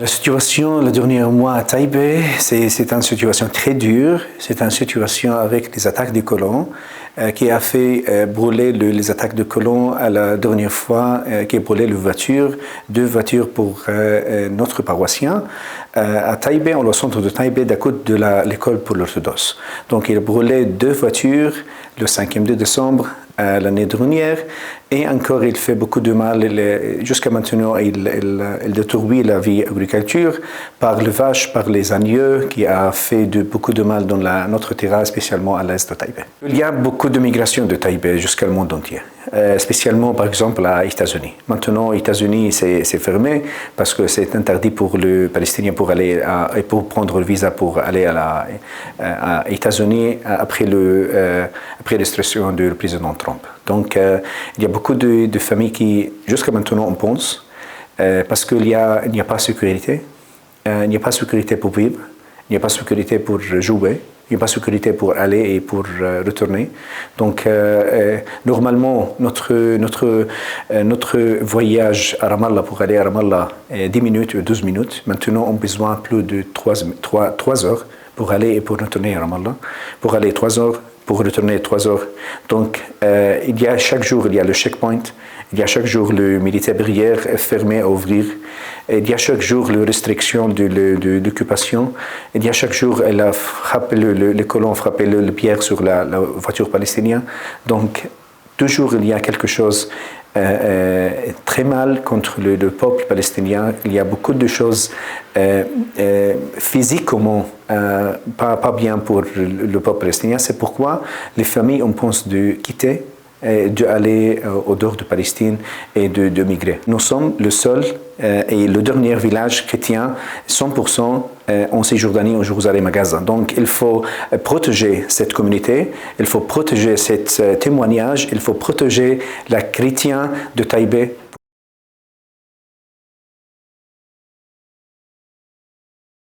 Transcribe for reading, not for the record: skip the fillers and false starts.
La situation le dernier mois à Taipei, c'est une situation très dure. C'est une situation avec les attaques de colons qui a fait brûler les attaques de colons à la dernière fois, qui a brûlé deux voitures pour notre paroissien. À Taipei, au centre de Taipei, d'à côté de l'école pour l'orthodoxe. Donc il a brûlé deux voitures le 5e de décembre l'année dernière, et encore il fait beaucoup de mal. Jusqu'à maintenant, il détruit la vie agriculture par les vaches, par les agneaux, qui a fait beaucoup de mal dans notre terrain, spécialement à l'est de Taipei. Il y a beaucoup de migration de Taipei jusqu'au monde entier, spécialement par exemple aux États-Unis. Maintenant, aux États-Unis, c'est fermé parce que c'est interdit pour les Palestiniens pour aller et pour prendre le visa pour aller aux États-Unis après l'extraction du président Trump. Donc, il y a beaucoup de familles qui, jusqu'à maintenant, on pense, parce qu'il n'y a pas de sécurité. Il n'y a pas de sécurité pour vivre, il n'y a pas de sécurité pour jouer, il n'y a pas de sécurité pour aller et pour retourner. Donc, normalement, notre voyage à Ramallah pour aller à Ramallah est 10 minutes ou 12 minutes. Maintenant, on a besoin de plus de 3 heures pour aller et pour retourner à Ramallah. Pour aller 3 heures, pour retourner 3 heures. Donc, il y a chaque jour, il y a le checkpoint. Il y a chaque jour le militaire barrière fermé à ouvrir. Il y a chaque jour les restrictions de l'occupation. Il y a chaque jour les colons frappé le pierre sur la voiture palestinienne. Donc, toujours il y a quelque chose très mal contre le peuple palestinien. Il y a beaucoup de choses physiquement pas bien pour le peuple palestinien. C'est pourquoi les familles, on pense de quitter, d'aller au dehors de Palestine et de migrer. Nous sommes le seul et le dernier village chrétien 100% en Cisjordanie, en Jérusalem, à Gaza. Donc il faut protéger cette communauté, il faut protéger ce témoignage, il faut protéger la chrétienne de Taipei